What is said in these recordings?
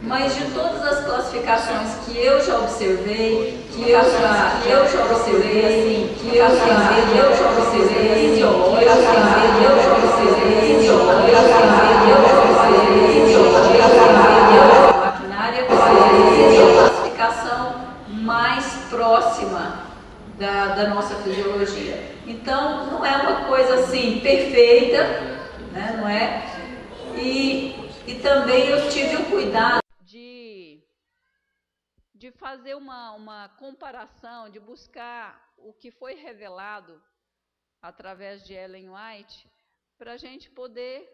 Mas de todas as classificações que eu já observei, que eu já observei, maquinária é a classificação mais próxima da nossa fisiologia. Então, não é uma coisa assim perfeita, né? Não é? E também eu tive o cuidado de fazer uma comparação, de buscar o que foi revelado através de Ellen White, para a gente poder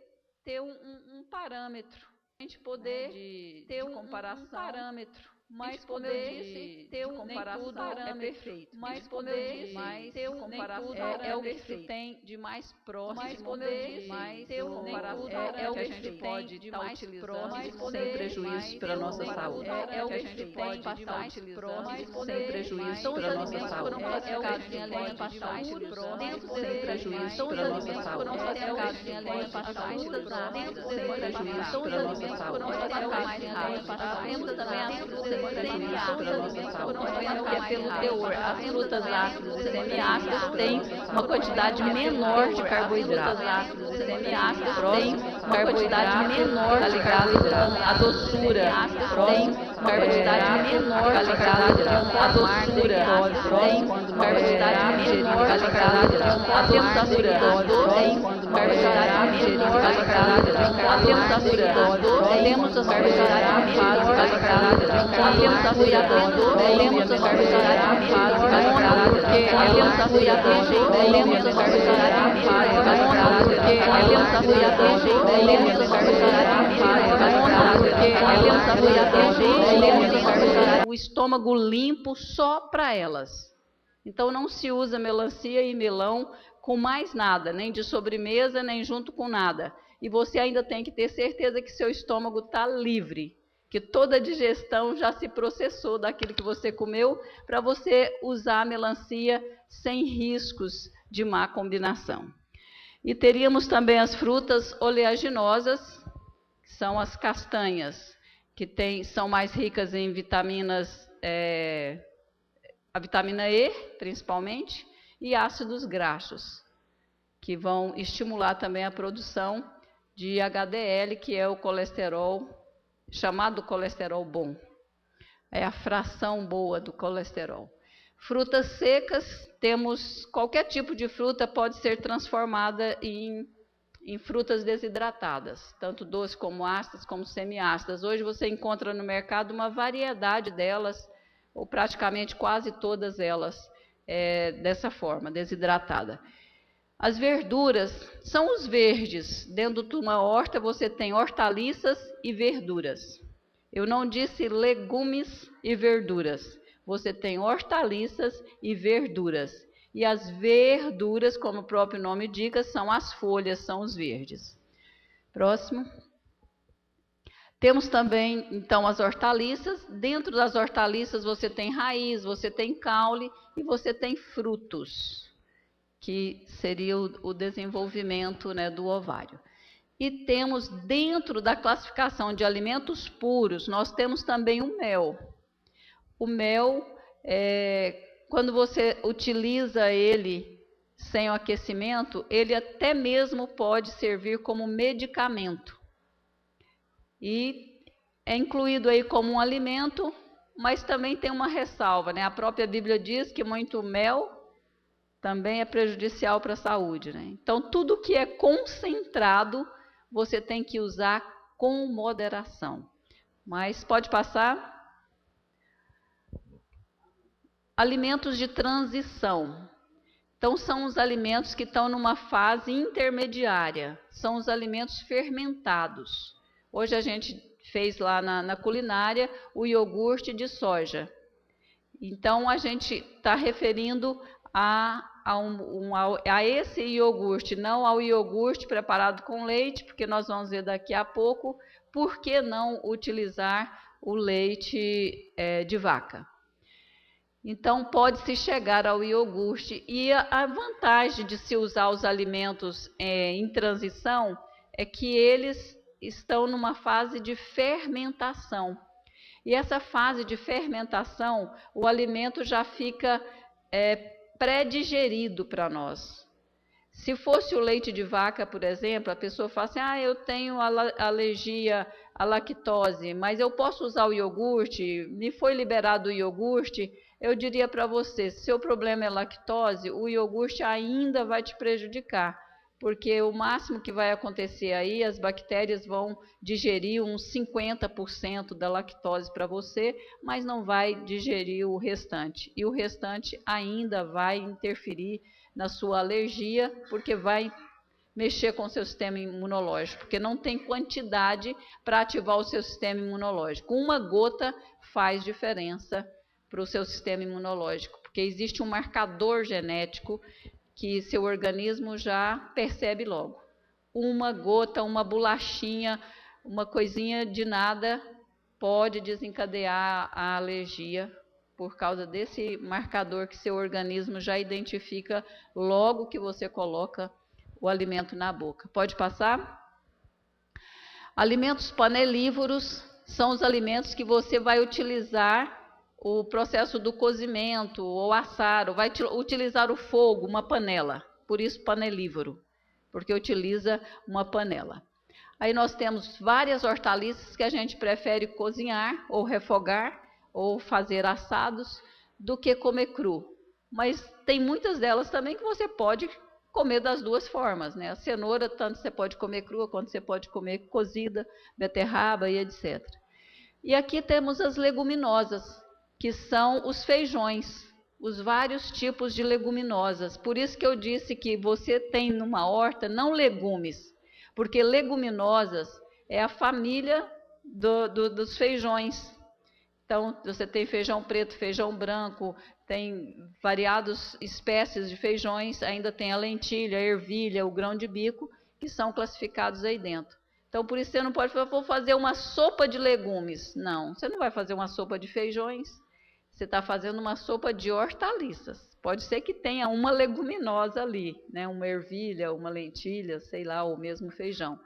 ter um parâmetro, a gente poder ter um parâmetro. Mas como eu disse, ter um comparação é perfeito. Mas como eu disse, ter um comparação é o que se tem de mais próximo. Mas como eu disse, ter um comparação é o que a gente pode estar utilizando sem prejuízo para a nossa saúde. É o que a gente pode passar utilizando sem prejuízo para a nossa saúde. É o que a gente pode passar utilizando sem prejuízo para a nossa saúde. É o que a gente pode passar utilizando sem prejuízo para a nossa saúde. É o mais rápido. Temos também as frutas pelo teor, as frutas ácidas e semiácidas têm uma quantidade menor de carboidrato. Tem uma quantidade menor de carboidrato. A doçura tem uma quantidade menor de carboidrato. A doçura tem uma quantidade menor de carboidrato. A tensura tem uma quantidade menor de carboidrato. A tensura temos a quantidade menor de carboidrato. Temos a cuidador, lemos a carboidrato porque temos a cuidador, lemos a carboidrato porque temos a cuidador, lemos a carboidrato porque temos a cuidador, lemos a carboidrato. O estômago limpo só para elas. Então não se usa melancia e melão com mais nada, nem de sobremesa, nem junto com nada. E você ainda tem que ter certeza que seu estômago está livre, que toda a digestão já se processou daquilo que você comeu, para você usar a melancia sem riscos de má combinação. E teríamos também as frutas oleaginosas, que são as castanhas, que são mais ricas em vitaminas, a vitamina E, principalmente, e ácidos graxos, que vão estimular também a produção de HDL, que é o colesterol, chamado colesterol bom. É a fração boa do colesterol. Frutas secas, temos qualquer tipo de fruta pode ser transformada em frutas desidratadas, tanto doces como ácidas, como semiácidas. Hoje você encontra no mercado uma variedade delas, ou praticamente quase todas elas, dessa forma, desidratada. As verduras são os verdes. Dentro de uma horta você tem hortaliças e verduras. Eu não disse legumes e verduras. Você tem hortaliças e verduras. E as verduras, como o próprio nome indica, são as folhas, são os verdes. Próximo. Temos também, então, as hortaliças. Dentro das hortaliças você tem raiz, você tem caule e você tem frutos, que seria o desenvolvimento, né, do ovário. E temos, dentro da classificação de alimentos puros, nós temos também o mel. O mel, quando você utiliza ele sem o aquecimento, ele até mesmo pode servir como medicamento. E é incluído aí como um alimento, mas também tem uma ressalva, né? A própria Bíblia diz que muito mel também é prejudicial para a saúde, né? Então, tudo que é concentrado, você tem que usar com moderação. Mas pode passar. Alimentos de transição. Então, são os alimentos que estão numa fase intermediária. São os alimentos fermentados. Hoje a gente fez lá na culinária o iogurte de soja. Então, a gente está referindo a esse iogurte, não ao iogurte preparado com leite, porque nós vamos ver daqui a pouco por que não utilizar o leite de vaca. Então, pode-se chegar ao iogurte. E a vantagem de se usar os alimentos em transição é que eles estão numa fase de fermentação. E essa fase de fermentação, o alimento já fica pré-digerido para nós. Se fosse o leite de vaca, por exemplo, a pessoa fala assim, eu tenho alergia à lactose, mas eu posso usar o iogurte, me foi liberado o iogurte, eu diria para você, se seu problema é lactose, o iogurte ainda vai te prejudicar, porque o máximo que vai acontecer aí, as bactérias vão digerir uns 50% da lactose para você, mas não vai digerir o restante. E o restante ainda vai interferir na sua alergia, porque vai mexer com o seu sistema imunológico, porque não tem quantidade para ativar o seu sistema imunológico. Uma gota faz diferença para o seu sistema imunológico, porque existe um marcador genético que seu organismo já percebe logo. Uma gota, uma bolachinha, uma coisinha de nada pode desencadear a alergia por causa desse marcador que seu organismo já identifica logo que você coloca o alimento na boca. Pode passar? Alimentos panelívoros são os alimentos que você vai utilizar o processo do cozimento ou assar, ou vai utilizar o fogo, uma panela. Por isso panelívoro, porque utiliza uma panela. Aí nós temos várias hortaliças que a gente prefere cozinhar ou refogar ou fazer assados do que comer cru. Mas tem muitas delas também que você pode comer das duas formas, né? A cenoura, tanto você pode comer crua, quanto você pode comer cozida, beterraba e etc. E aqui temos as leguminosas, que são os feijões, os vários tipos de leguminosas. Por isso que eu disse que você tem numa horta não legumes, porque leguminosas é a família dos feijões. Então, você tem feijão preto, feijão branco, tem variadas espécies de feijões, ainda tem a lentilha, a ervilha, o grão de bico, que são classificados aí dentro. Então, por isso você não pode falar, vou fazer uma sopa de legumes. Não, você não vai fazer uma sopa de feijões, você está fazendo uma sopa de hortaliças. Pode ser que tenha uma leguminosa ali, né? Uma ervilha, uma lentilha, sei lá, ou mesmo feijão.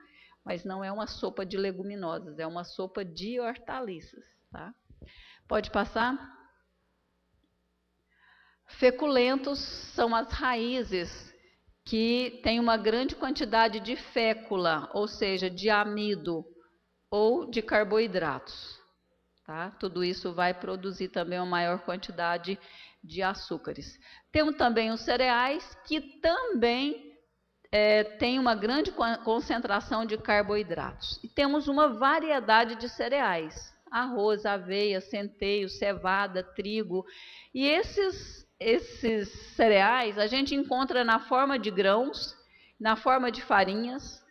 Mas não é uma sopa de leguminosas, é uma sopa de hortaliças, tá? Pode passar? Feculentos são as raízes que têm uma grande quantidade de fécula, ou seja, de amido ou de carboidratos. Tá? Tudo isso vai produzir também uma maior quantidade de açúcares. Temos também os cereais, que também têm uma grande concentração de carboidratos. E temos uma variedade de cereais. Arroz, aveia, centeio, cevada, trigo. E esses cereais a gente encontra na forma de grãos, na forma de farinhas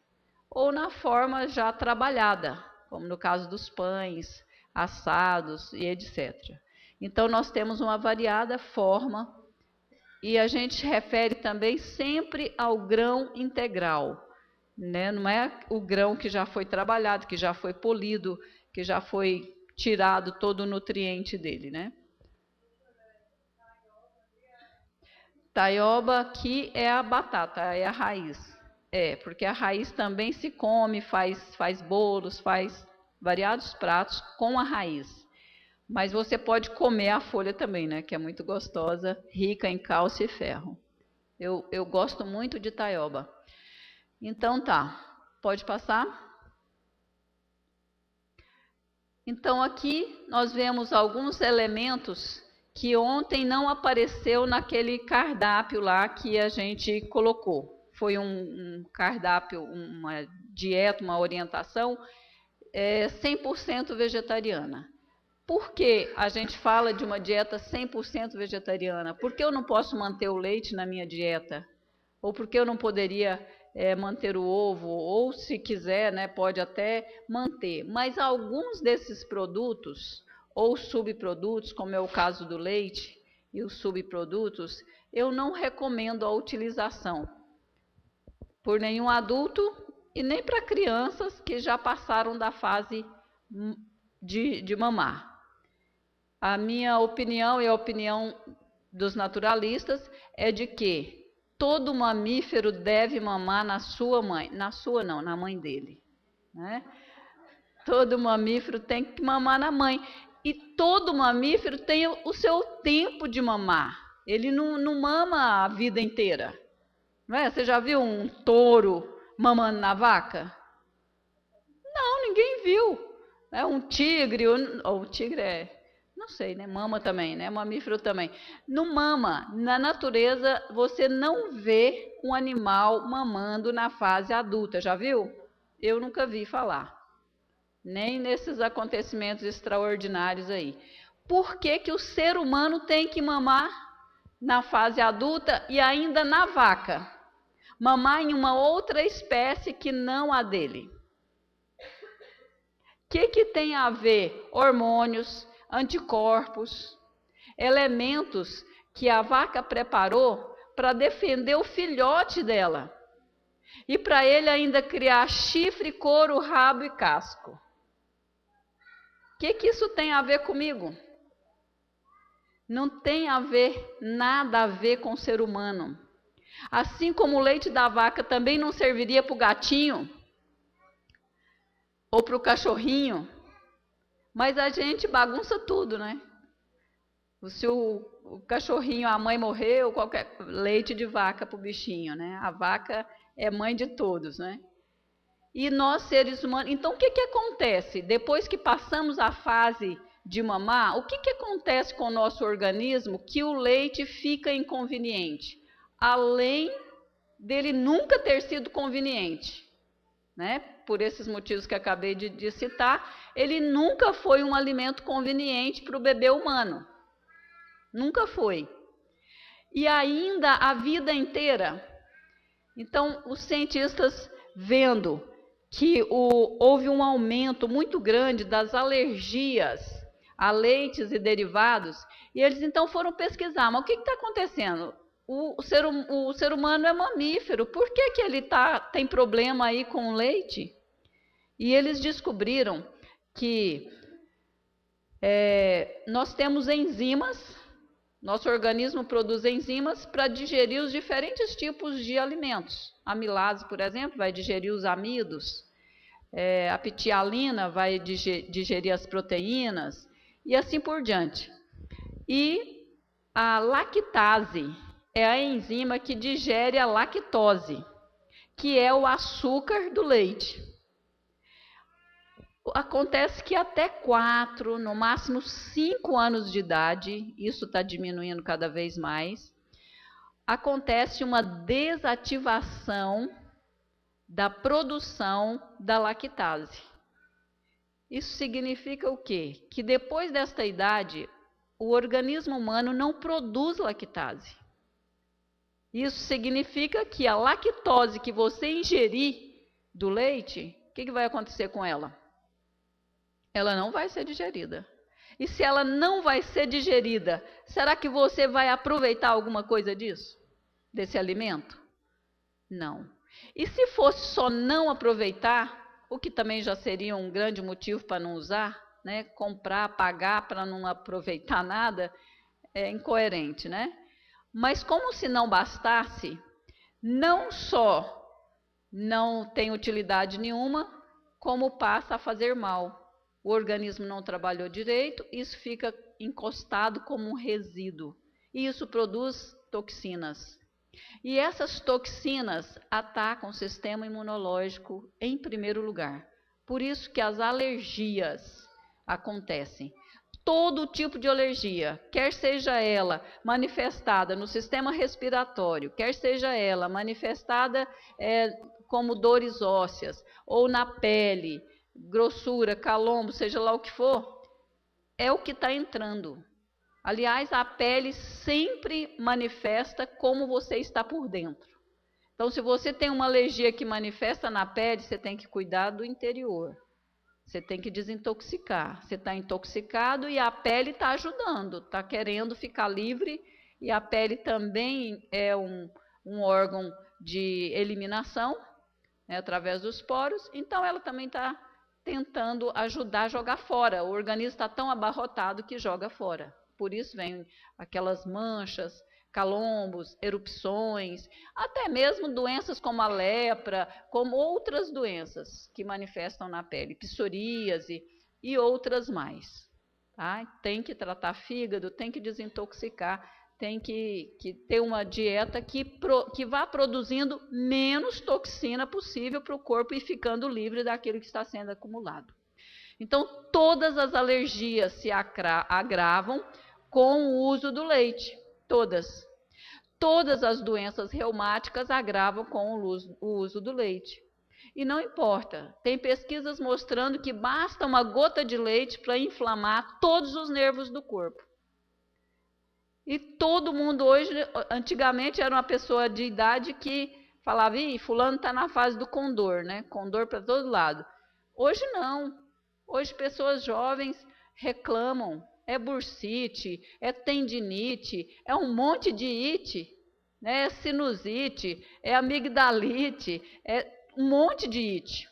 ou na forma já trabalhada, como no caso dos pães, assados e etc. Então, nós temos uma variada forma e a gente refere também sempre ao grão integral, né? Não é o grão que já foi trabalhado, que já foi polido, que já foi tirado todo o nutriente dele, né? Taioba aqui é a batata, é a raiz. Porque a raiz também se come, faz bolos, faz variados pratos com a raiz. Mas você pode comer a folha também, né? Que é muito gostosa, rica em cálcio e ferro. Eu gosto muito de taioba. Então tá, pode passar? Então aqui nós vemos alguns elementos que ontem não apareceu naquele cardápio lá que a gente colocou. Foi um cardápio, uma dieta, uma orientação 100% vegetariana. Por que a gente fala de uma dieta 100% vegetariana? Por que eu não posso manter o leite na minha dieta? Ou por que eu não poderia manter o ovo? Ou, se quiser, né, pode até manter. Mas alguns desses produtos, ou subprodutos, como é o caso do leite e os subprodutos, eu não recomendo a utilização por nenhum adulto e nem para crianças que já passaram da fase de mamar. A minha opinião e a opinião dos naturalistas é de que todo mamífero deve mamar na sua mãe, na mãe dele. né? Todo mamífero tem que mamar na mãe. E todo mamífero tem o seu tempo de mamar. Ele não mama a vida inteira. Não é? Você já viu um touro mamando na vaca? Não, ninguém viu. É um tigre, ou o tigre não sei, né? Mama também, né? Mamífero também. Não mama. Na natureza, você não vê um animal mamando na fase adulta. Já viu? Eu nunca vi falar. Nem nesses acontecimentos extraordinários aí. Por que que o ser humano tem que mamar na fase adulta e ainda na vaca? Mamar em uma outra espécie que não a dele. O que tem a ver hormônios, anticorpos, elementos que a vaca preparou para defender o filhote dela? E para ele ainda criar chifre, couro, rabo e casco. O que isso tem a ver comigo? Não tem a ver, nada a ver com o ser humano. Assim como o leite da vaca também não serviria para o gatinho ou para o cachorrinho, mas a gente bagunça tudo, né? Se o cachorrinho, a mãe morreu, qualquer leite de vaca para o bichinho, né? A vaca é mãe de todos, né? E nós, seres humanos... Então, o que acontece? Depois que passamos a fase de mamar, o que acontece com o nosso organismo que o leite fica inconveniente? Além dele nunca ter sido conveniente, né? Por esses motivos que acabei de citar, ele nunca foi um alimento conveniente para o bebê humano. Nunca foi. E ainda a vida inteira. Então, os cientistas, vendo que houve um aumento muito grande das alergias a leites e derivados, e eles então foram pesquisar, mas o que está acontecendo? O ser humano é mamífero, por que ele tem problema aí com o leite? E eles descobriram que nós temos enzimas, nosso organismo produz enzimas para digerir os diferentes tipos de alimentos. A amilase, por exemplo, vai digerir os amidos, a ptialina vai digerir as proteínas, e assim por diante. E a lactase é a enzima que digere a lactose, que é o açúcar do leite. Acontece que até 4, no máximo 5 anos de idade, isso está diminuindo cada vez mais, acontece uma desativação da produção da lactase. Isso significa o quê? Que depois desta idade, o organismo humano não produz lactase. Isso significa que a lactose que você ingerir do leite, o que vai acontecer com ela? Ela não vai ser digerida. E se ela não vai ser digerida, será que você vai aproveitar alguma coisa disso? Desse alimento? Não. E se fosse só não aproveitar, o que também já seria um grande motivo para não usar, né? Comprar, pagar para não aproveitar nada, é incoerente, né? Mas como se não bastasse, não só não tem utilidade nenhuma, como passa a fazer mal. O organismo não trabalhou direito, isso fica encostado como um resíduo. E isso produz toxinas. E essas toxinas atacam o sistema imunológico em primeiro lugar. Por isso que as alergias acontecem. Todo tipo de alergia, quer seja ela manifestada no sistema respiratório, quer seja ela manifestada como dores ósseas, ou na pele, grossura, calombo, seja lá o que for, é o que está entrando. Aliás, a pele sempre manifesta como você está por dentro. Então, se você tem uma alergia que manifesta na pele, você tem que cuidar do interior. Você tem que desintoxicar. Você está intoxicado e a pele está ajudando, está querendo ficar livre. E a pele também é um órgão de eliminação, né, através dos poros. Então, ela também está tentando ajudar a jogar fora. O organismo está tão abarrotado que joga fora. Por isso vem aquelas manchas calombos, erupções, até mesmo doenças como a lepra, como outras doenças que manifestam na pele, psoríase e outras mais. Tá? Tem que tratar fígado, tem que desintoxicar, tem que ter uma dieta que vá produzindo menos toxina possível para o corpo e ficando livre daquilo que está sendo acumulado. Então, todas as alergias se agravam com o uso do leite. Todas. Todas as doenças reumáticas agravam com o uso do leite. E não importa, tem pesquisas mostrando que basta uma gota de leite para inflamar todos os nervos do corpo. E todo mundo hoje, antigamente era uma pessoa de idade que falava, ih, fulano está na fase do condor, né? Condor para todo lado. Hoje não. Hoje pessoas jovens reclamam, é bursite, é tendinite, é um monte de ite, né? É sinusite, é amigdalite, é um monte de ite.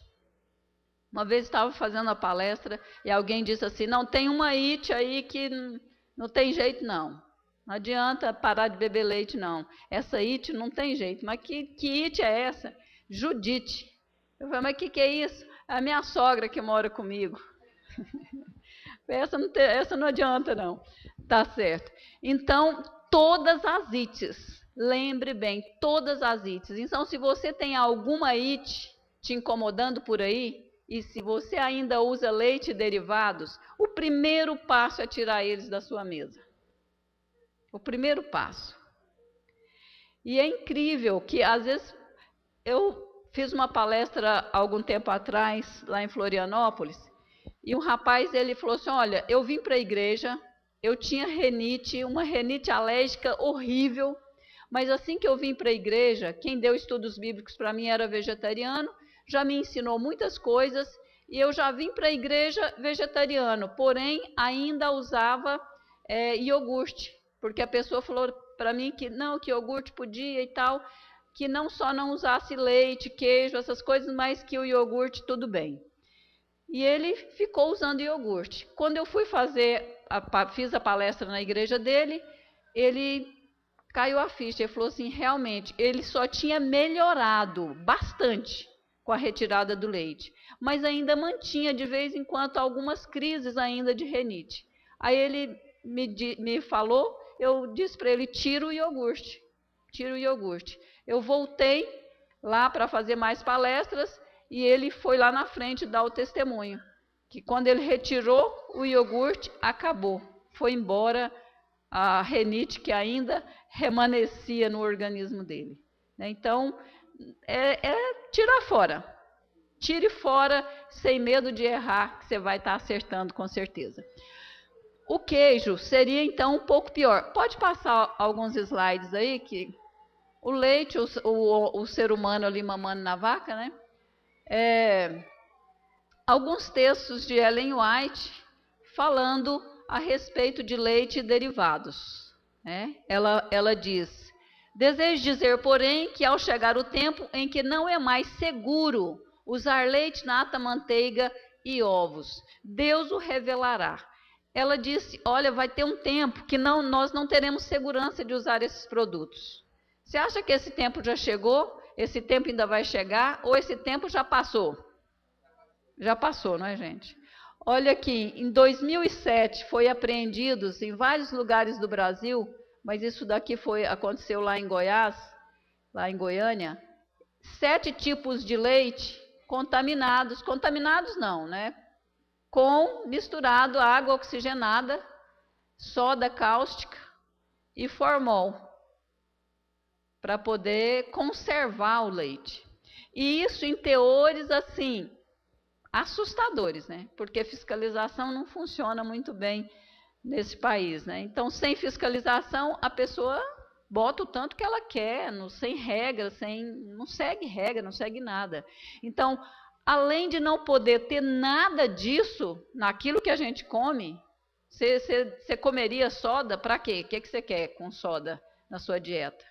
Uma vez estava fazendo uma palestra e alguém disse assim, não, tem uma ite aí que não tem jeito não. Não adianta parar de beber leite não. Essa ite não tem jeito. Mas que ite é essa? Judite. Eu falei, mas o que é isso? É a minha sogra que mora comigo. Essa não adianta não. Tá certo. Então, todas as ites. Lembre bem, todas as ites. Então, se você tem alguma ite te incomodando por aí, e se você ainda usa leite e derivados, o primeiro passo é tirar eles da sua mesa. O primeiro passo. E é incrível que, às vezes, eu fiz uma palestra algum tempo atrás, lá em Florianópolis, e um rapaz, ele falou assim, olha, eu vim para a igreja, eu tinha rinite, uma rinite alérgica horrível, mas assim que eu vim para a igreja, quem deu estudos bíblicos para mim era vegetariano, já me ensinou muitas coisas, e eu já vim para a igreja vegetariano, porém ainda usava iogurte, porque a pessoa falou para mim que não, que iogurte podia e tal, que não só não usasse leite, queijo, essas coisas, mas que o iogurte tudo bem. E ele ficou usando iogurte. Quando eu fui fiz a palestra na igreja dele, ele caiu a ficha, ele falou assim, realmente, ele só tinha melhorado bastante com a retirada do leite, mas ainda mantinha de vez em quando algumas crises ainda de rinite. Aí ele me falou, eu disse para ele, tira o iogurte. Eu voltei lá para fazer mais palestras e ele foi lá na frente dar o testemunho, que quando ele retirou o iogurte, acabou. Foi embora a rinite que ainda remanescia no organismo dele. Então, tirar fora. Tire fora, sem medo de errar, que você vai estar acertando com certeza. O queijo seria, então, um pouco pior. Pode passar alguns slides aí, que o leite, o ser humano ali mamando na vaca, né? Alguns textos de Ellen White falando a respeito de leite e derivados. Né? Ela diz, desejo dizer, porém, que ao chegar o tempo em que não é mais seguro usar leite, nata, manteiga e ovos, Deus o revelará. Ela disse, olha, vai ter um tempo que nós não teremos segurança de usar esses produtos. Você acha que esse tempo já chegou? Esse tempo ainda vai chegar? Ou esse tempo já passou? Já passou, não é, gente? Olha aqui, em 2007 foi apreendidos em vários lugares do Brasil, mas isso daqui aconteceu lá em Goiás, lá em Goiânia, 7 tipos de leite contaminados não, né? Misturado a água oxigenada, soda cáustica e formol, para poder conservar o leite. E isso em teores assim, assustadores, né? Porque fiscalização não funciona muito bem nesse país, né? Então, sem fiscalização, a pessoa bota o tanto que ela quer, sem regra, não segue regra, não segue nada. Então, além de não poder ter nada disso naquilo que a gente come, você comeria soda para quê? O que você quer com soda na sua dieta?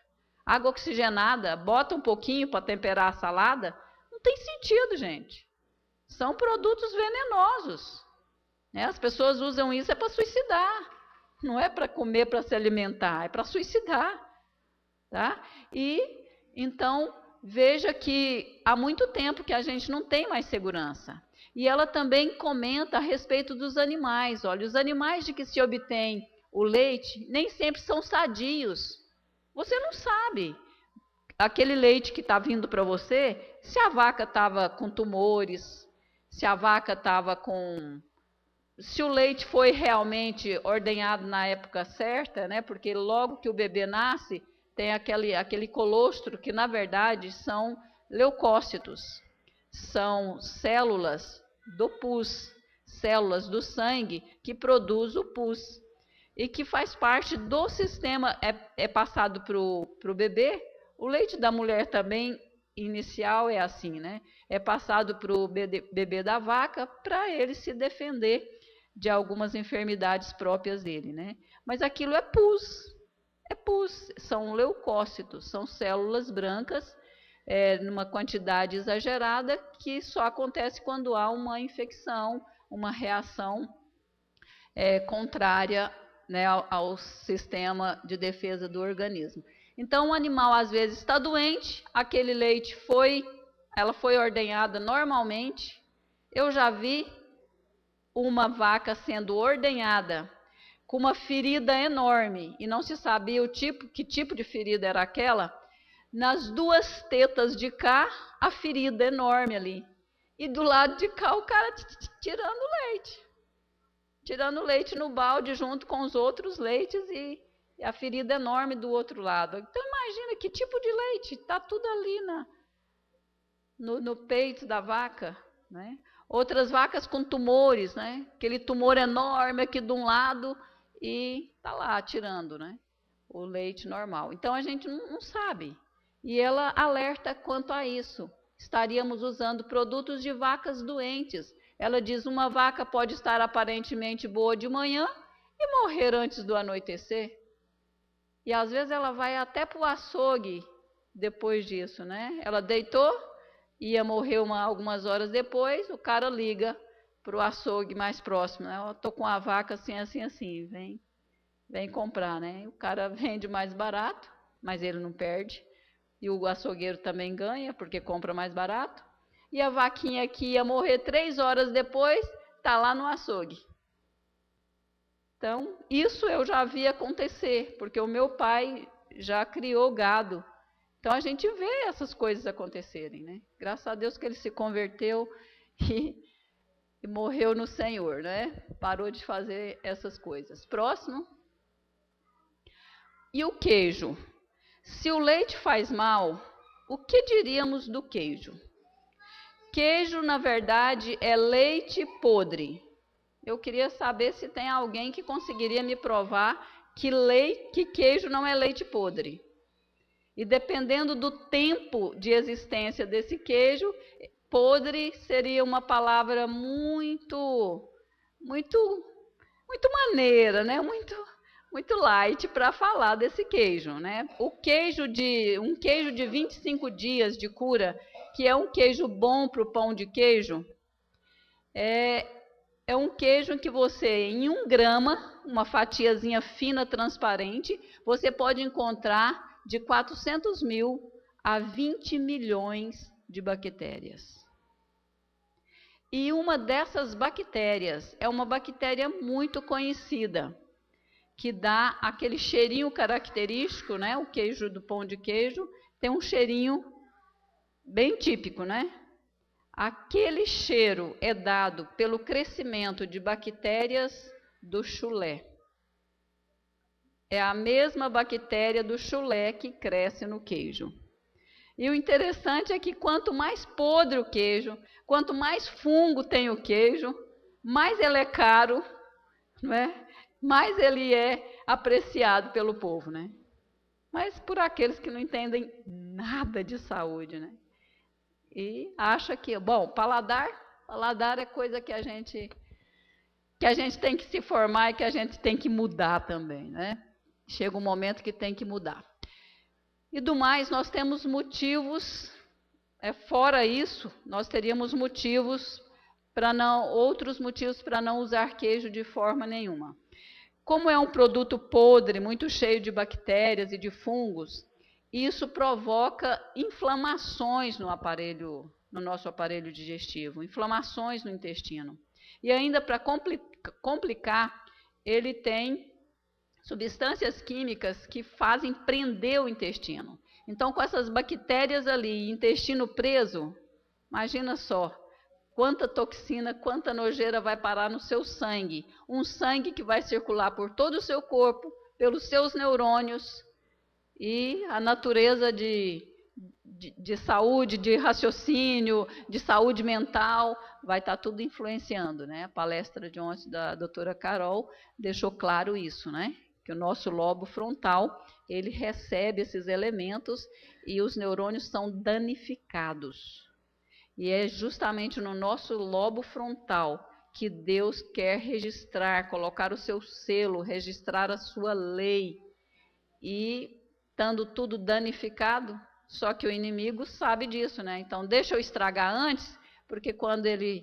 Água oxigenada, bota um pouquinho para temperar a salada? Não tem sentido, gente. São produtos venenosos. Né? As pessoas usam isso para suicidar. Não é para comer, para se alimentar, é para suicidar. tá? E então veja que há muito tempo que a gente não tem mais segurança. E ela também comenta a respeito dos animais. Olha, os animais de que se obtém o leite nem sempre são sadios. Você não sabe. Aquele leite que está vindo para você, se a vaca estava com tumores, se a vaca estava com... Se o leite foi realmente ordenhado na época certa, né? Porque logo que o bebê nasce, tem aquele colostro que, na verdade, são leucócitos. São células do pus, células do sangue que produz o pus. E que faz parte do sistema, é passado para o bebê. O leite da mulher também, inicial, é assim, né? É passado para o bebê da vaca para ele se defender de algumas enfermidades próprias dele, né? Mas aquilo é pus, são leucócitos, são células brancas, numa quantidade exagerada, que só acontece quando há uma infecção, uma reação contrária, né, ao sistema de defesa do organismo. Então, o animal às vezes está doente, aquele leite ela foi ordenhada normalmente. Eu já vi uma vaca sendo ordenhada com uma ferida enorme, e não se sabia que tipo de ferida era aquela. Nas duas tetas de cá, a ferida enorme ali. E do lado de cá, o cara tirando leite no balde junto com os outros leites, e a ferida enorme do outro lado. Então imagina que tipo de leite, está tudo ali no peito da vaca, né? Outras vacas com tumores, né? Aquele tumor enorme aqui de um lado e está lá tirando, né? O leite normal. Então a gente não sabe. E ela alerta quanto a isso. Estaríamos usando produtos de vacas doentes. Ela diz: uma vaca pode estar aparentemente boa de manhã e morrer antes do anoitecer. E às vezes ela vai até para o açougue depois disso, né? Ela deitou, ia morrer algumas horas depois, o cara liga para o açougue mais próximo, né? Eu estou com a vaca assim, assim, assim, vem comprar, né? O cara vende mais barato, mas ele não perde. E o açougueiro também ganha, porque compra mais barato. E a vaquinha que ia morrer 3 horas depois, está lá no açougue. Então, isso eu já vi acontecer, porque o meu pai já criou gado. Então, a gente vê essas coisas acontecerem, né? Graças a Deus que ele se converteu e morreu no Senhor, né? Parou de fazer essas coisas. Próximo. E o queijo? Se o leite faz mal, o que diríamos do queijo? Queijo, na verdade, é leite podre. Eu queria saber se tem alguém que conseguiria me provar que queijo não é leite podre. E dependendo do tempo de existência desse queijo, podre seria uma palavra muito maneira, né? Muito light para falar desse queijo, né? Um queijo de 25 dias de cura, que é um queijo bom para o pão de queijo, é um queijo em que você, em 1 grama, uma fatiazinha fina, transparente, você pode encontrar de 400 mil a 20 milhões de bactérias. E uma dessas bactérias é uma bactéria muito conhecida, que dá aquele cheirinho característico, né? O queijo do pão de queijo tem um cheirinho bem típico, né? Aquele cheiro é dado pelo crescimento de bactérias do chulé. É a mesma bactéria do chulé que cresce no queijo. E o interessante é que quanto mais podre o queijo, quanto mais fungo tem o queijo, mais ele é caro, não é? Mais ele é apreciado pelo povo, né? Mas por aqueles que não entendem nada de saúde, né? E acha que, bom, paladar é coisa que a gente tem que se formar e que a gente tem que mudar também, né? Chega um momento que tem que mudar. E do mais, nós temos motivos, fora isso, nós teríamos outros motivos para não usar queijo de forma nenhuma. Como é um produto podre, muito cheio de bactérias e de fungos, isso provoca inflamações no nosso aparelho digestivo, inflamações no intestino. E ainda para complicar, ele tem substâncias químicas que fazem prender o intestino. Então, com essas bactérias ali, intestino preso, imagina só, quanta toxina, quanta nojeira vai parar no seu sangue. Um sangue que vai circular por todo o seu corpo, pelos seus neurônios, e a natureza de saúde, de raciocínio, de saúde mental, vai estar tudo influenciando, né? A palestra de ontem da doutora Carol deixou claro isso, né? Que o nosso lobo frontal, ele recebe esses elementos e os neurônios são danificados. E é justamente no nosso lobo frontal que Deus quer registrar, colocar o seu selo, registrar a sua lei. E estando tudo danificado, só que o inimigo sabe disso, né? Então, deixa eu estragar antes, porque quando ele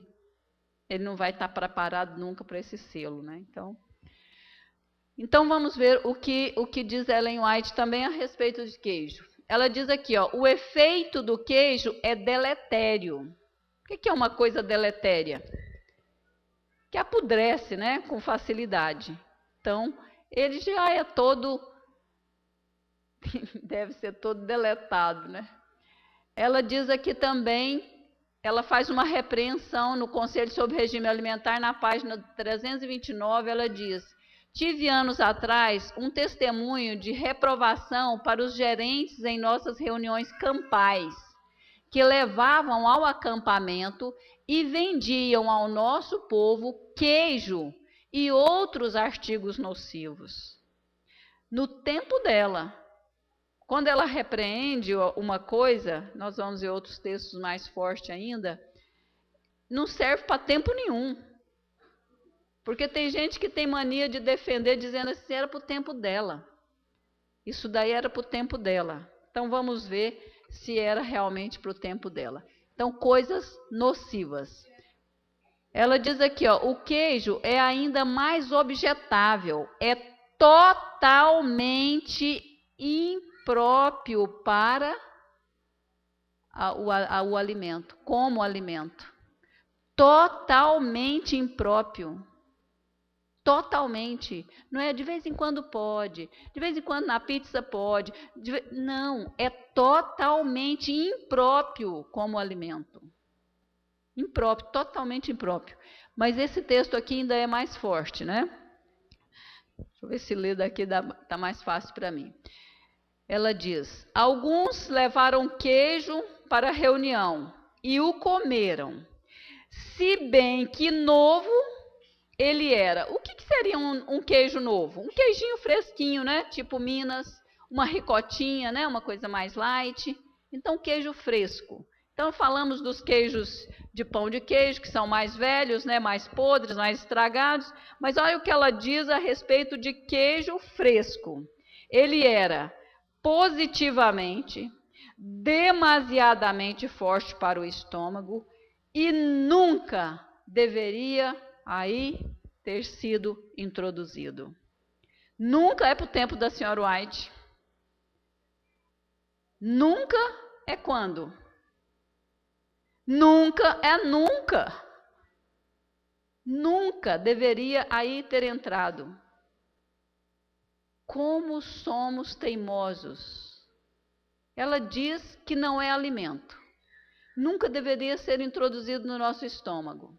não vai estar preparado nunca para esse selo, né? Então vamos ver o que diz Ellen White também a respeito de queijo. Ela diz aqui, ó, o efeito do queijo é deletério. O que é uma coisa deletéria? Que apodrece, né? Com facilidade. Então, ele já é todo... deve ser todo deletado, né? Ela diz aqui também, ela faz uma repreensão no Conselho sobre Regime Alimentar, na página 329, ela diz: tive anos atrás um testemunho de reprovação para os gerentes em nossas reuniões campais, que levavam ao acampamento e vendiam ao nosso povo queijo e outros artigos nocivos. No tempo dela, quando ela repreende uma coisa, nós vamos ver outros textos mais fortes ainda, não serve para tempo nenhum. Porque tem gente que tem mania de defender, dizendo assim, era para o tempo dela. Isso daí era para o tempo dela. Então vamos ver se era realmente para o tempo dela. Então, coisas nocivas. Ela diz aqui, ó, o queijo é ainda mais objetável, é totalmente impróprio para o alimento, como alimento. Totalmente impróprio. Totalmente. Não é de vez em quando pode, de vez em quando na pizza pode. Não, é totalmente impróprio como alimento. Impróprio, totalmente impróprio. Mas esse texto aqui ainda é mais forte, né? Deixa eu ver se ler daqui está mais fácil para mim. Ela diz: alguns levaram queijo para a reunião e o comeram, se bem que novo ele era. O que seria um queijo novo? Um queijinho fresquinho, né? Tipo Minas, uma ricotinha, né? Uma coisa mais light. Então, queijo fresco. Então, falamos dos queijos de pão de queijo, que são mais velhos, né? Mais podres, mais estragados. Mas olha o que ela diz a respeito de queijo fresco. Ele era positivamente, demasiadamente forte para o estômago e nunca deveria aí ter sido introduzido. Nunca é para o tempo da senhora White. Nunca é quando? Nunca é nunca. Nunca deveria aí ter entrado. Como somos teimosos. Ela diz que não é alimento. Nunca deveria ser introduzido no nosso estômago.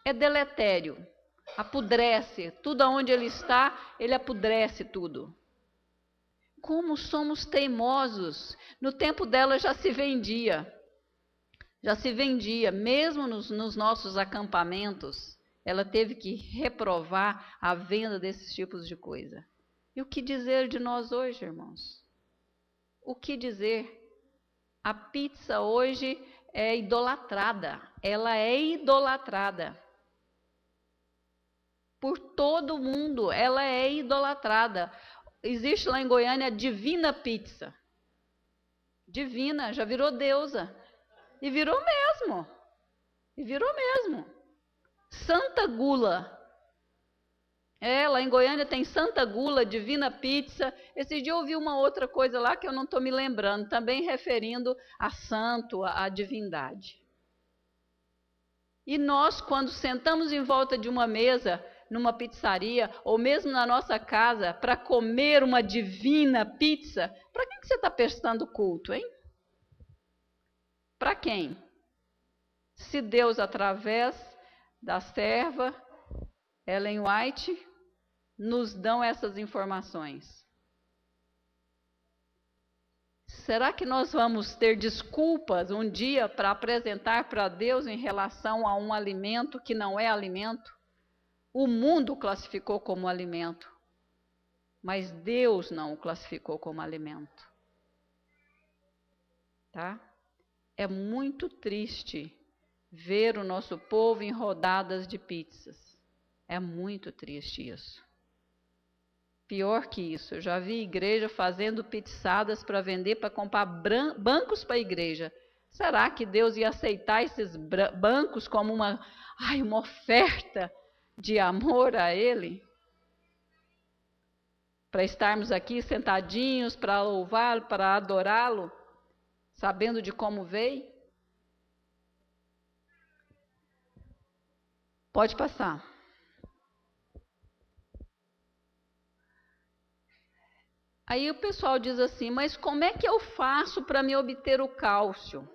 É deletério, apodrece, tudo onde ele está, ele apodrece tudo. Como somos teimosos. No tempo dela já se vendia, mesmo nos nossos acampamentos, ela teve que reprovar a venda desses tipos de coisa. E o que dizer de nós hoje, irmãos? O que dizer? A pizza hoje é idolatrada, ela é idolatrada. Por todo mundo, ela é idolatrada. Existe lá em Goiânia a Divina Pizza. Divina, já virou deusa. E virou mesmo. Santa Gula. Lá em Goiânia tem Santa Gula, Divina Pizza. Esse dia eu ouvi uma outra coisa lá que eu não estou me lembrando, também referindo a santo, a divindade. E nós, quando sentamos em volta de uma mesa, numa pizzaria, ou mesmo na nossa casa, para comer uma divina pizza, para quem que você está prestando culto, hein? Para quem? Se Deus, através da serva Ellen White, nos dão essas informações. Será que nós vamos ter desculpas um dia para apresentar para Deus em relação a um alimento que não é alimento? O mundo classificou como alimento, mas Deus não o classificou como alimento. Tá? É muito triste ver o nosso povo em rodadas de pizzas. É muito triste isso. Pior que isso, eu já vi igreja fazendo pizzadas para vender, para comprar bancos para a igreja. Será que Deus ia aceitar esses bancos como uma oferta de amor a Ele? Para estarmos aqui sentadinhos, para louvá-lo, para adorá-lo, sabendo de como veio? Pode passar. Aí o pessoal diz assim, mas como é que eu faço para me obter o cálcio?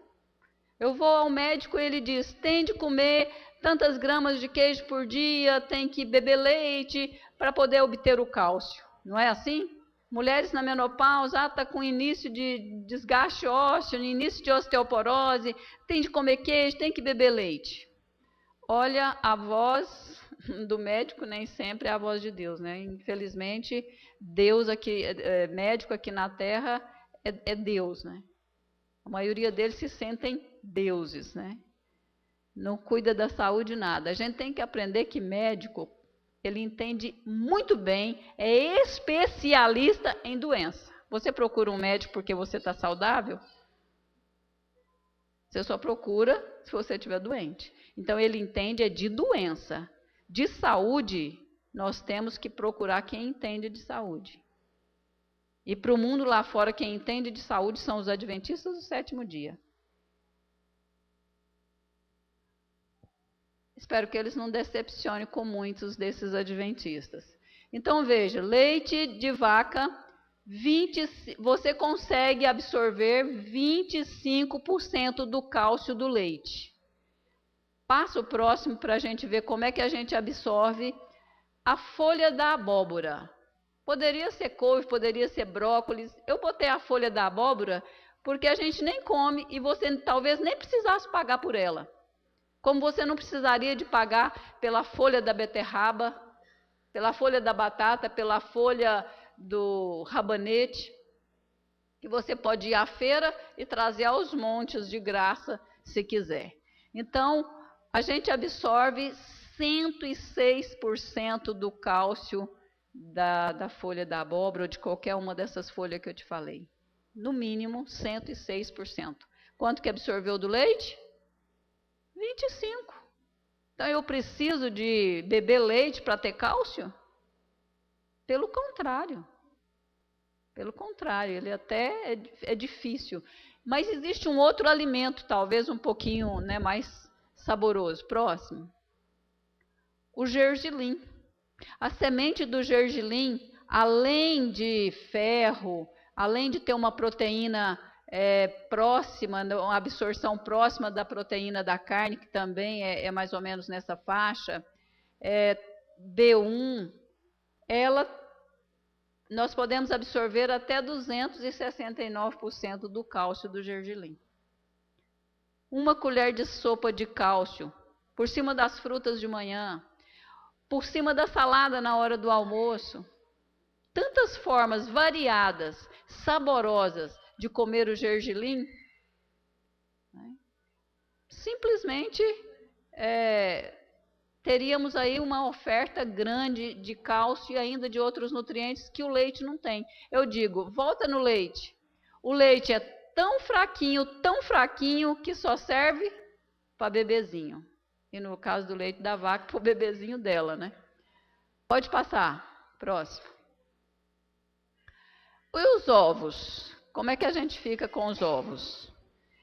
Eu vou ao médico e ele diz, tem de comer tantas gramas de queijo por dia, tem que beber leite para poder obter o cálcio. Não é assim? Mulheres na menopausa, está com início de desgaste ósseo, início de osteoporose, tem de comer queijo, tem que beber leite. Olha, a voz do médico nem sempre é a voz de Deus, né? Infelizmente, Deus aqui, médico aqui na Terra é Deus, né? A maioria deles se sentem deuses, né? Não cuida da saúde nada. A gente tem que aprender que médico, ele entende muito bem, é especialista em doença. Você procura um médico porque você está saudável? Você só procura se você estiver doente. Então, ele entende de doença. De saúde, nós temos que procurar quem entende de saúde. E para o mundo lá fora, quem entende de saúde são os adventistas do sétimo dia. Espero que eles não decepcionem com muitos desses adventistas. Então, veja, leite de vaca, você consegue absorver 25% do cálcio do leite. Passa o próximo para a gente ver como é que a gente absorve a folha da abóbora. Poderia ser couve, poderia ser brócolis. Eu botei a folha da abóbora porque a gente nem come e você talvez nem precisasse pagar por ela. Como você não precisaria de pagar pela folha da beterraba, pela folha da batata, pela folha do rabanete, que você pode ir à feira e trazer aos montes de graça, se quiser. Então, a gente absorve 106% do cálcio da folha da abóbora ou de qualquer uma dessas folhas que eu te falei. No mínimo, 106%. Quanto que absorveu do leite? 25%. Então, eu preciso de beber leite para ter cálcio? Pelo contrário. Pelo contrário, ele até é difícil. Mas existe um outro alimento, talvez um pouquinho, né, mais saboroso. Próximo. O gergelim. A semente do gergelim, além de ferro, além de ter uma proteína próxima, uma absorção próxima da proteína da carne, que também é mais ou menos nessa faixa, B1, nós podemos absorver até 269% do cálcio do gergelim. Uma colher de sopa de cálcio, por cima das frutas de manhã, por cima da salada na hora do almoço. Tantas formas variadas, saborosas de comer o gergelim. Simplesmente teríamos aí uma oferta grande de cálcio e ainda de outros nutrientes que o leite não tem. Eu digo, volta no leite. O leite é tão fraquinho que só serve para bebezinho. E no caso do leite da vaca, para o bebezinho dela, né? Pode passar. Próximo. E os ovos? Como é que a gente fica com os ovos?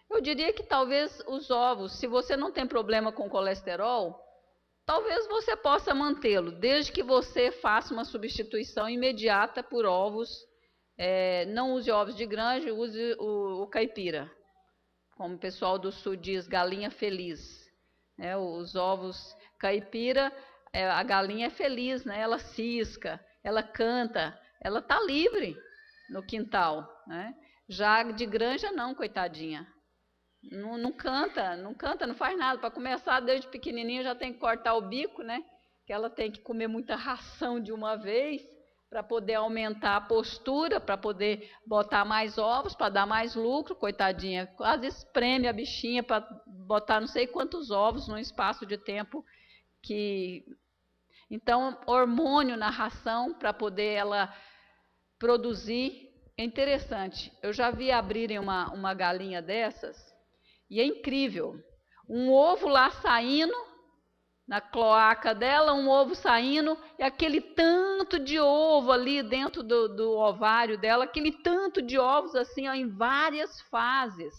Eu diria que talvez os ovos, se você não tem problema com colesterol, talvez você possa mantê-lo, desde que você faça uma substituição imediata por ovos. Não use ovos de granja, use o caipira. Como o pessoal do sul diz, galinha feliz. Os ovos caipira, a galinha é feliz, né? Ela cisca, ela canta, ela está livre no quintal. Né? Já de granja não, coitadinha. Não canta, não faz nada. Para começar, desde pequenininha já tem que cortar o bico, né? Que ela tem que comer muita ração de uma vez para poder aumentar a postura, para poder botar mais ovos, para dar mais lucro, coitadinha. Quase espreme a bichinha para botar não sei quantos ovos num espaço de tempo que... Então, hormônio na ração para poder ela produzir. É interessante. Eu já vi abrirem uma galinha dessas. E é incrível, um ovo lá saindo, na cloaca dela, um ovo saindo, e aquele tanto de ovo ali dentro do ovário dela, aquele tanto de ovos assim, ó, em várias fases,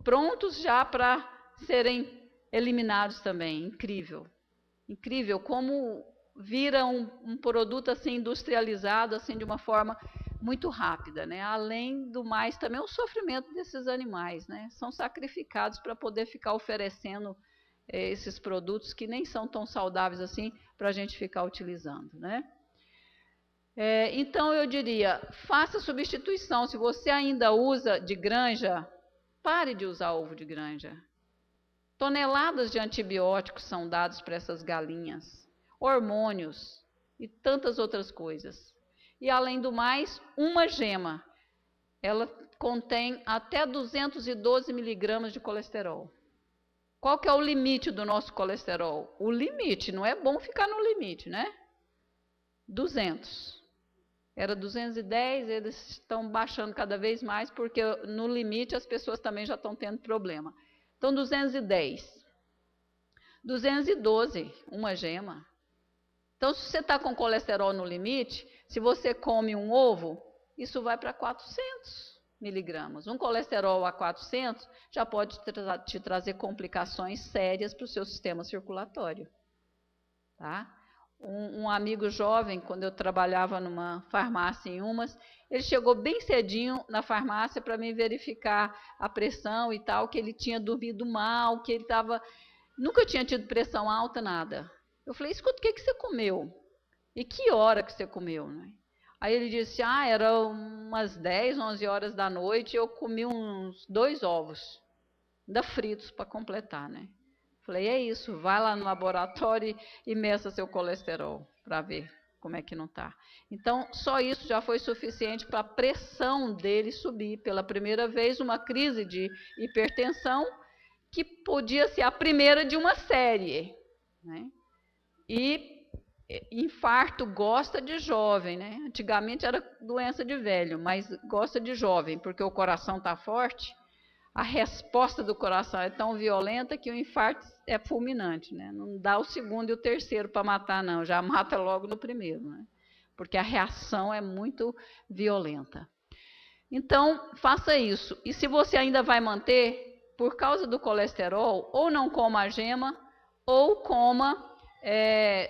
prontos já para serem eliminados também. Incrível, incrível como vira um produto assim industrializado, assim de uma forma muito rápida, né? Além do mais, também o sofrimento desses animais, né? São sacrificados para poder ficar oferecendo esses produtos que nem são tão saudáveis assim para a gente ficar utilizando, né? Então eu diria, faça substituição. Se você ainda usa de granja, pare de usar ovo de granja. Toneladas de antibióticos são dados para essas galinhas, hormônios e tantas outras coisas. E, além do mais, uma gema, ela contém até 212 miligramas de colesterol. Qual que é o limite do nosso colesterol? O limite, não é bom ficar no limite, né? 200. Era 210, eles estão baixando cada vez mais, porque no limite as pessoas também já estão tendo problema. Então, 210. 212, uma gema. Então, se você está com colesterol no limite, se você come um ovo, isso vai para 400 miligramas. Um colesterol a 400 já pode te trazer complicações sérias para o seu sistema circulatório. Tá? Um amigo jovem, quando eu trabalhava numa farmácia em Umas, ele chegou bem cedinho na farmácia para me verificar a pressão e tal, que ele tinha dormido mal, que ele nunca tinha tido pressão alta, nada. Eu falei, escuta, o que você comeu? E que hora que você comeu? Né? Aí ele disse, era umas 10, 11 horas da noite, eu comi uns 2 ovos, ainda fritos para completar, né? Falei, é isso, vai lá no laboratório e meça seu colesterol para ver como é que não está. Então, só isso já foi suficiente para a pressão dele subir. Pela primeira vez, uma crise de hipertensão que podia ser a primeira de uma série, né? E infarto gosta de jovem, né? Antigamente era doença de velho, mas gosta de jovem, porque o coração está forte. A resposta do coração é tão violenta que o infarto é fulminante, né? Não dá o segundo e o terceiro para matar, não. Já mata logo no primeiro, né? Porque a reação é muito violenta. Então, faça isso. E se você ainda vai manter, por causa do colesterol, ou não coma a gema, ou coma...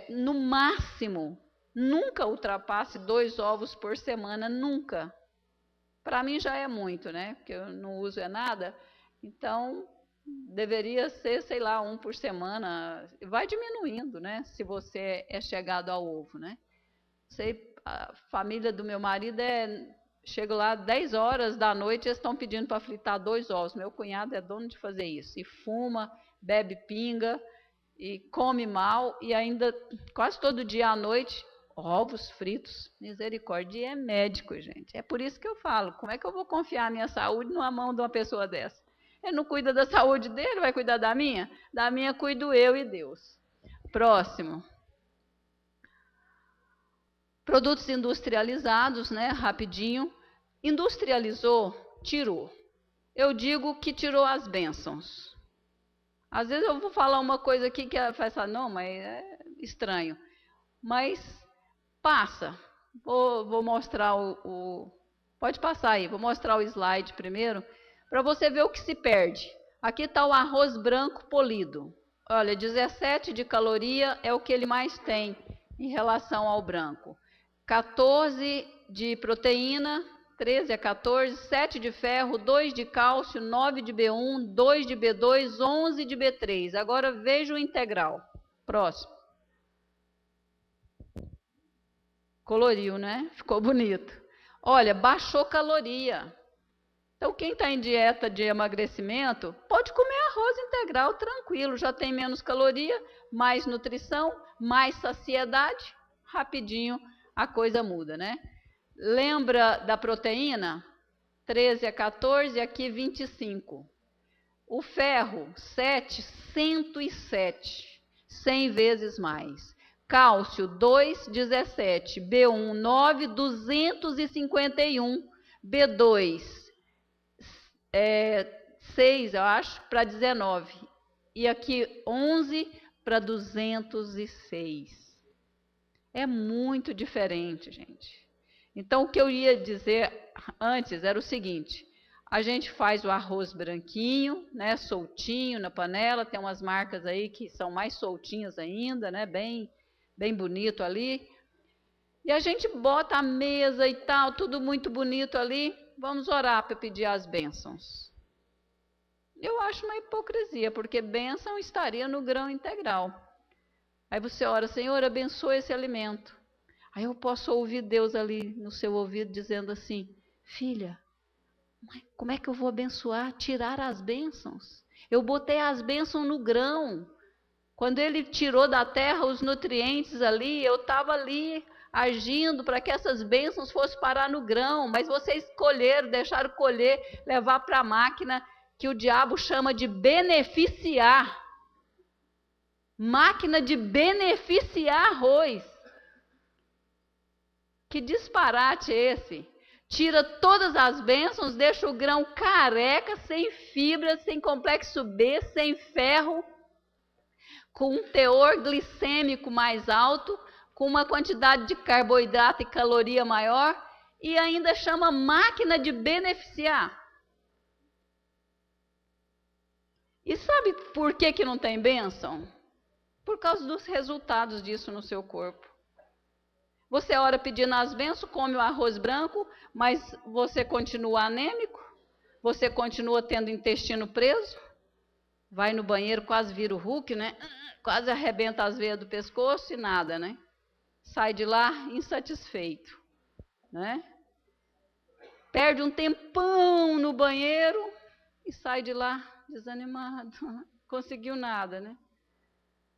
no máximo, nunca ultrapasse 2 ovos por semana, nunca. Para mim já é muito, né? Porque eu não uso nada. Então, deveria ser, sei lá, 1 por semana. Vai diminuindo, né? Se você é chegado ao ovo, né? A família do meu marido chega lá 10 horas da noite, eles estão pedindo para fritar 2 ovos. Meu cunhado é dono de fazer isso. E fuma, bebe pinga, e come mal, e ainda quase todo dia à noite, ovos fritos. Misericórdia, e é médico, gente. É por isso que eu falo, como é que eu vou confiar a minha saúde numa mão de uma pessoa dessa? Ele não cuida da saúde dele, vai cuidar da minha? Da minha cuido eu e Deus. Próximo. Produtos industrializados, né? Rapidinho. Industrializou, tirou. Eu digo que tirou as bênçãos. Às vezes eu vou falar uma coisa aqui que vai falar, não, mas estranho. Mas passa. Vou mostrar Pode passar aí, vou mostrar o slide primeiro, para você ver o que se perde. Aqui está o arroz branco polido. Olha, 17 de caloria é o que ele mais tem em relação ao branco. 14 de proteína, 13 a 14, 7 de ferro, 2 de cálcio, 9 de B1, 2 de B2, 11 de B3. Agora veja o integral. Próximo. Coloriu, né? Ficou bonito. Olha, baixou caloria. Então, quem está em dieta de emagrecimento, pode comer arroz integral tranquilo. Já tem menos caloria, mais nutrição, mais saciedade. Rapidinho a coisa muda, né? Lembra da proteína? 13 a 14, aqui 25. O ferro, 7, 107. 100 vezes mais. Cálcio, 2, 17. B1, 9, 251. B2, 6, eu acho, para 19. E aqui, 11 para 206. É muito diferente, gente. Então, o que eu ia dizer antes era o seguinte. A gente faz o arroz branquinho, né, soltinho na panela. Tem umas marcas aí que são mais soltinhas ainda, né, bem bonito ali. E a gente bota a mesa e tal, tudo muito bonito ali. Vamos orar para pedir as bênçãos. Eu acho uma hipocrisia, porque bênção estaria no grão integral. Aí você ora, Senhor, abençoa esse alimento. Aí eu posso ouvir Deus ali no seu ouvido dizendo assim, filha, como é que eu vou abençoar? Tirar as bênçãos? Eu botei as bênçãos no grão. Quando ele tirou da terra os nutrientes ali, eu estava ali agindo para que essas bênçãos fossem parar no grão. Mas vocês colheram, deixaram colher, levar para a máquina que o diabo chama de beneficiar. Máquina de beneficiar arroz. Que disparate é esse? Tira todas as bênçãos, deixa o grão careca, sem fibra, sem complexo B, sem ferro, com um teor glicêmico mais alto, com uma quantidade de carboidrato e caloria maior, e ainda chama máquina de beneficiar. E sabe por que não tem bênção? Por causa dos resultados disso no seu corpo. Você ora pedindo as bênçãos, come o arroz branco, mas você continua anêmico, você continua tendo intestino preso, vai no banheiro, quase vira o Hulk, né? Quase arrebenta as veias do pescoço e nada, né? Sai de lá insatisfeito, né? Perde um tempão no banheiro e sai de lá desanimado, conseguiu nada, né?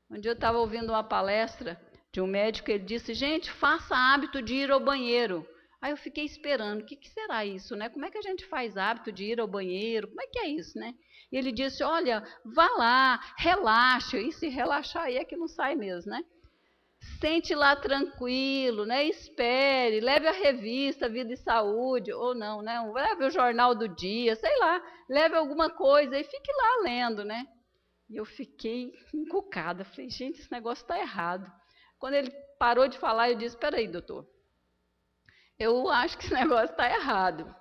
Um dia eu estava ouvindo uma palestra de um médico, ele disse, gente, faça hábito de ir ao banheiro. Aí eu fiquei esperando, o que será isso, né? Como é que a gente faz hábito de ir ao banheiro? Como é que é isso, né? E ele disse, olha, vá lá, relaxa, e se relaxar aí é que não sai mesmo, né? Sente lá tranquilo, né? Espere, leve a revista Vida e Saúde, ou não, né? Leve o jornal do dia, sei lá, leve alguma coisa e fique lá lendo, né? E eu fiquei encucada, falei, gente, esse negócio está errado. Quando ele parou de falar, eu disse, espera aí, doutor, eu acho que esse negócio está errado.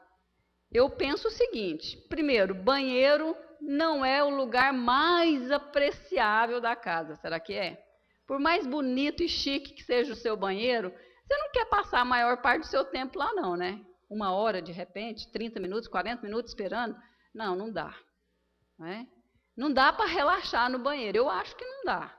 Eu penso o seguinte, primeiro, banheiro não é o lugar mais apreciável da casa, será que é? Por mais bonito e chique que seja o seu banheiro, você não quer passar a maior parte do seu tempo lá não, né? 1 hora, de repente, 30 minutos, 40 minutos esperando. Não, não dá. Né? Não dá para relaxar no banheiro, eu acho que não dá.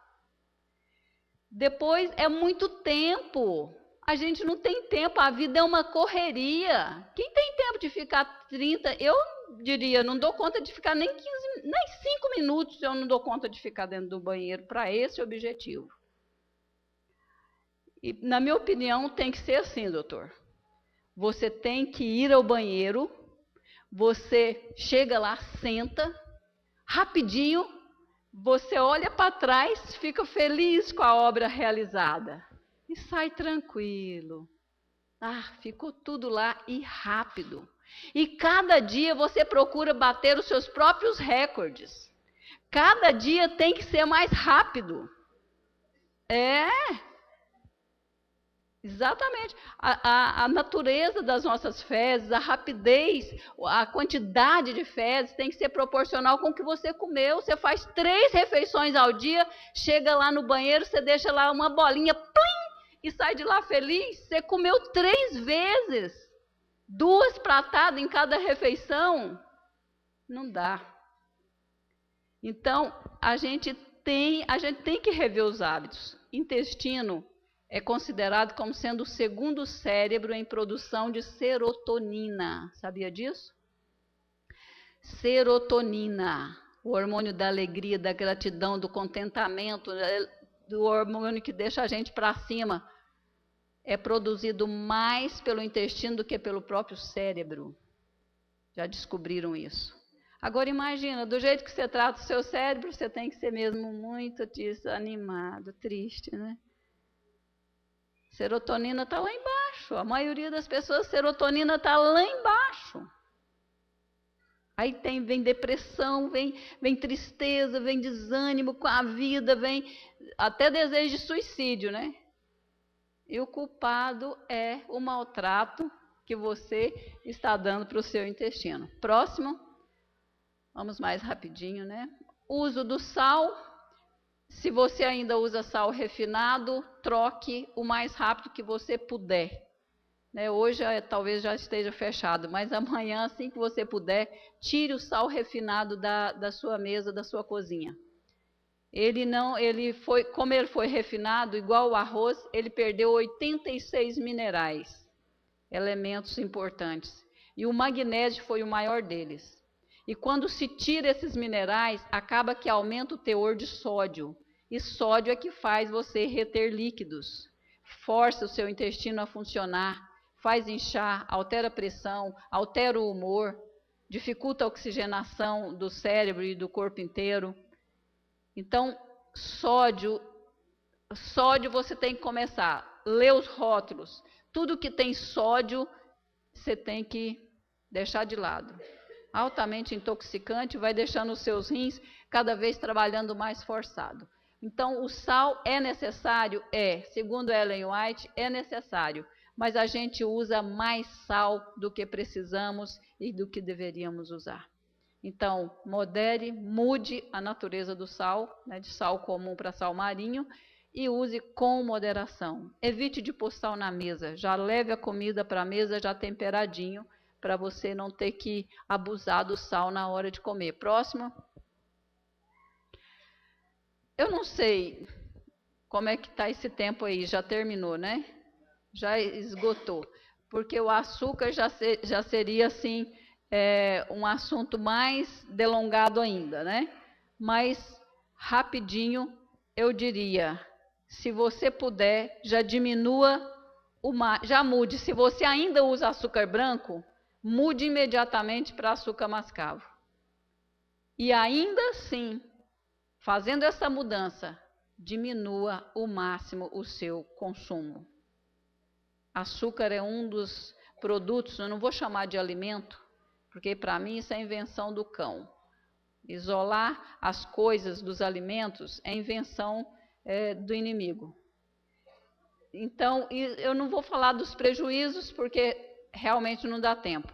Depois, é muito tempo. A gente não tem tempo, a vida é uma correria. Quem tem tempo de ficar 30, eu diria, não dou conta de ficar nem 5 minutos, eu não dou conta de ficar dentro do banheiro para esse objetivo. E, na minha opinião, tem que ser assim, doutor. Você tem que ir ao banheiro, você chega lá, senta, rapidinho, você olha para trás, fica feliz com a obra realizada e sai tranquilo. Ficou tudo lá e rápido. E cada dia você procura bater os seus próprios recordes. Cada dia tem que ser mais rápido. Exatamente. A natureza das nossas fezes, a rapidez, a quantidade de fezes tem que ser proporcional com o que você comeu. Você faz 3 refeições ao dia, chega lá no banheiro, você deixa lá uma bolinha, plim, e sai de lá feliz. Você comeu 3 vezes, 2 pratadas em cada refeição. Não dá. Então, a gente tem que rever os hábitos. Intestino é considerado como sendo o segundo cérebro em produção de serotonina. Sabia disso? Serotonina, o hormônio da alegria, da gratidão, do contentamento, do hormônio que deixa a gente para cima, é produzido mais pelo intestino do que pelo próprio cérebro. Já descobriram isso. Agora imagina, do jeito que você trata o seu cérebro, você tem que ser mesmo muito desanimado, triste, né? Serotonina está lá embaixo. A maioria das pessoas, serotonina está lá embaixo. Aí vem depressão, vem tristeza, vem desânimo com a vida, vem até desejo de suicídio, né? E o culpado é o maltrato que você está dando para o seu intestino. Próximo. Vamos mais rapidinho, né? Uso do sal. Se você ainda usa sal refinado, troque o mais rápido que você puder. Né? Hoje talvez já esteja fechado, mas amanhã, assim que você puder, tire o sal refinado da sua mesa, da sua cozinha. Como ele foi refinado, igual o arroz, ele perdeu 86 minerais, elementos importantes. E o magnésio foi o maior deles. E quando se tira esses minerais, acaba que aumenta o teor de sódio. E sódio é que faz você reter líquidos, força o seu intestino a funcionar, faz inchar, altera a pressão, altera o humor, dificulta a oxigenação do cérebro e do corpo inteiro. Então, sódio você tem que começar a ler os rótulos. Tudo que tem sódio, você tem que deixar de lado. Altamente intoxicante, vai deixando os seus rins cada vez trabalhando mais forçado. Então, o sal é necessário? Segundo Ellen White, é necessário. Mas a gente usa mais sal do que precisamos e do que deveríamos usar. Então, modere, mude a natureza do sal, né, de sal comum para sal marinho, e use com moderação. Evite de pôr sal na mesa. Já leve a comida para a mesa já temperadinho, para você não ter que abusar do sal na hora de comer. Próximo. Eu não sei como é que está esse tempo aí, já terminou, né? Já esgotou. Porque o açúcar já seria, assim, um assunto mais delongado ainda, né? Mas, rapidinho, eu diria, se você puder, já diminua, já mude. Se você ainda usa açúcar branco, mude imediatamente para açúcar mascavo. E ainda assim, fazendo essa mudança, diminua o máximo o seu consumo. Açúcar é um dos produtos, eu não vou chamar de alimento, porque para mim isso é invenção do cão. Isolar as coisas dos alimentos é invenção do inimigo. Então, eu não vou falar dos prejuízos, porque realmente não dá tempo.